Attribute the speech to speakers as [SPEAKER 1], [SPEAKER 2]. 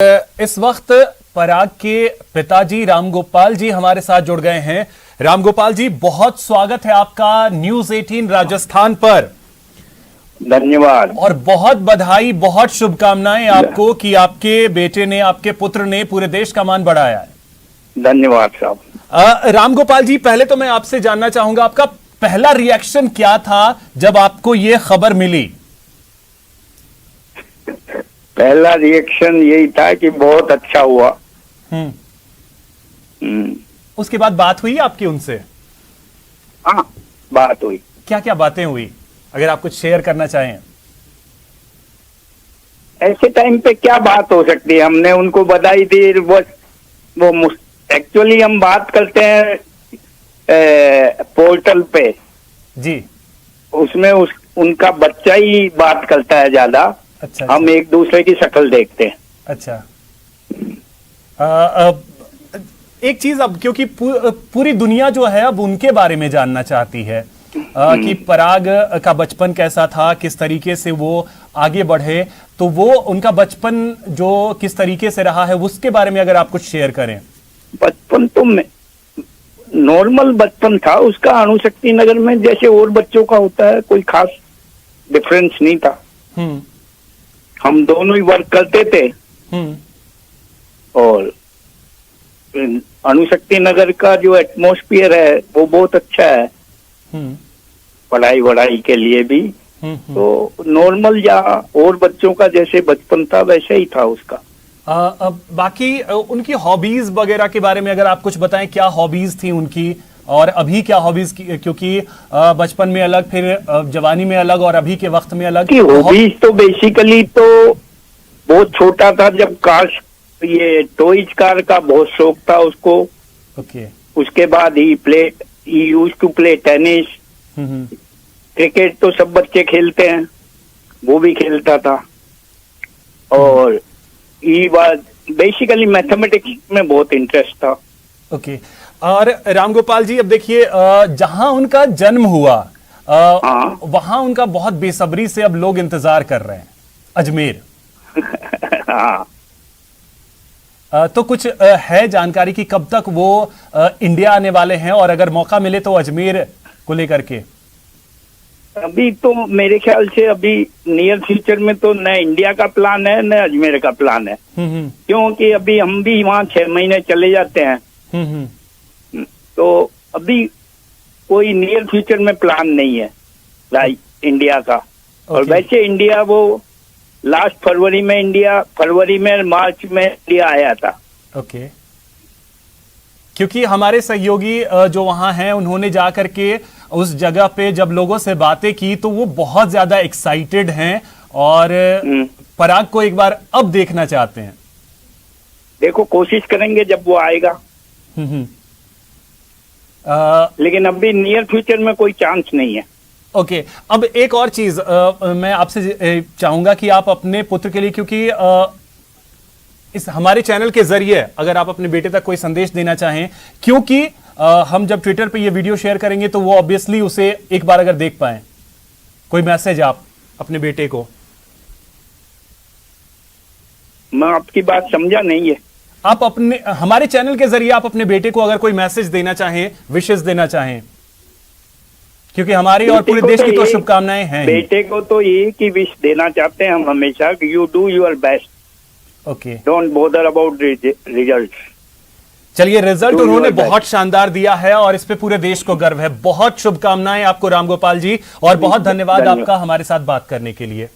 [SPEAKER 1] इस वक्त पराग के पिताजी रामगोपाल जी हमारे साथ जुड़ गए हैं। रामगोपाल जी, बहुत स्वागत है आपका न्यूज 18 राजस्थान पर।
[SPEAKER 2] धन्यवाद
[SPEAKER 1] और बहुत बधाई, बहुत शुभकामनाएं आपको कि आपके बेटे ने, आपके पुत्र ने पूरे देश का मान बढ़ाया है।
[SPEAKER 2] धन्यवाद साहब।
[SPEAKER 1] रामगोपाल जी, पहले तो मैं आपसे जानना चाहूंगा आपका पहला रिएक्शन क्या था जब आपको यह खबर मिली?
[SPEAKER 2] पहला रिएक्शन यही था कि बहुत अच्छा हुआ।
[SPEAKER 1] उसके बाद बात हुई आपकी उनसे?
[SPEAKER 2] हाँ, बात हुई।
[SPEAKER 1] क्या क्या बातें हुई, अगर आप कुछ शेयर करना चाहें?
[SPEAKER 2] ऐसे टाइम पे क्या बात हो सकती है, हमने उनको बधाई दी। वो एक्चुअली हम बात करते हैं पोर्टल पे
[SPEAKER 1] जी,
[SPEAKER 2] उसमें उनका बच्चा ही बात करता है ज्यादा।
[SPEAKER 1] अच्छा,
[SPEAKER 2] हम एक दूसरे की शक्ल देखते हैं।
[SPEAKER 1] अच्छा। एक चीज, अब क्योंकि पूरी दुनिया जो है अब उनके बारे में जानना चाहती है कि पराग का बचपन कैसा था, किस तरीके से वो आगे बढ़े, तो वो उनका बचपन जो किस तरीके से रहा है उसके बारे में अगर आप कुछ शेयर करें।
[SPEAKER 2] बचपन तो नॉर्मल बचपन था उसका, अणुशक्ति नगर में जैसे और बच्चों का होता है, कोई खास डिफरेंस नहीं था। हम दोनों ही वर्क करते थे और अणुशक्ति नगर का जो एटमॉस्फेयर है वो बहुत अच्छा है पढ़ाई के लिए भी। तो नॉर्मल या और बच्चों का जैसे बचपन था वैसे ही था उसका।
[SPEAKER 1] अब बाकी उनकी हॉबीज वगैरह के बारे में अगर आप कुछ बताएं, क्या हॉबीज थी उनकी और अभी क्या हॉबीज की, क्योंकि बचपन में अलग, फिर जवानी में अलग और अभी के वक्त में अलग।
[SPEAKER 2] हॉबीज तो बेसिकली तो बहुत छोटा था जब कार, ये टॉयज कार का बहुत शौक था उसको।
[SPEAKER 1] ओके।
[SPEAKER 2] उसके बाद ही used to play tennis. Cricket तो सब बच्चे खेलते हैं, वो भी खेलता था। और ये बात बेसिकली मैथमेटिक्स में बहुत इंटरेस्ट था।
[SPEAKER 1] ओके। और रामगोपाल जी, अब देखिए जहां उनका जन्म हुआ वहां उनका बहुत बेसब्री से अब लोग इंतजार कर रहे हैं, अजमेर।
[SPEAKER 2] हाँ।
[SPEAKER 1] तो कुछ है जानकारी कि कब तक वो इंडिया आने वाले हैं, और अगर मौका मिले तो अजमेर को लेकर के?
[SPEAKER 2] अभी तो मेरे ख्याल से अभी नियर फ्यूचर में तो न इंडिया का प्लान है न अजमेर का प्लान है। क्योंकि अभी हम भी वहाँ 6 महीने चले जाते हैं। तो अभी कोई नियर फ्यूचर में प्लान नहीं है लाइक इंडिया का। और वैसे इंडिया वो लास्ट फरवरी में मार्च में इंडिया आया था।
[SPEAKER 1] ओके। क्योंकि हमारे सहयोगी जो वहां हैं उन्होंने जाकर के उस जगह पे जब लोगों से बातें की तो वो बहुत ज्यादा एक्साइटेड हैं और पराग को एक बार अब देखना चाहते हैं।
[SPEAKER 2] देखो, कोशिश करेंगे जब वो आएगा। लेकिन अभी नियर फ्यूचर में कोई चांस नहीं है।
[SPEAKER 1] ओके। अब एक और चीज मैं आपसे चाहूंगा कि आप अपने पुत्र के लिए, क्योंकि इस हमारे चैनल के जरिए अगर आप अपने बेटे तक कोई संदेश देना चाहें, क्योंकि हम जब ट्विटर पे ये वीडियो शेयर करेंगे तो वो ऑब्वियसली उसे एक बार अगर देख पाए, कोई मैसेज आप अपने बेटे को।
[SPEAKER 2] मैं आपकी बात समझा नहीं है।
[SPEAKER 1] आप अपने हमारे चैनल के जरिए आप अपने बेटे को अगर कोई मैसेज देना चाहें, विशेष देना चाहें, क्योंकि हमारी और पूरे देश की तो शुभकामनाएं हैं।
[SPEAKER 2] बेटे को तो ये की विश देना चाहते हैं हम हमेशा, you do your best,
[SPEAKER 1] okay,
[SPEAKER 2] don't bother about result.
[SPEAKER 1] चलिए, रिजल्ट उन्होंने बहुत शानदार दिया है और इस पे पूरे देश को गर्व है। बहुत शुभकामनाएं आपको रामगोपाल जी, और बहुत धन्यवाद आपका हमारे साथ बात करने के लिए।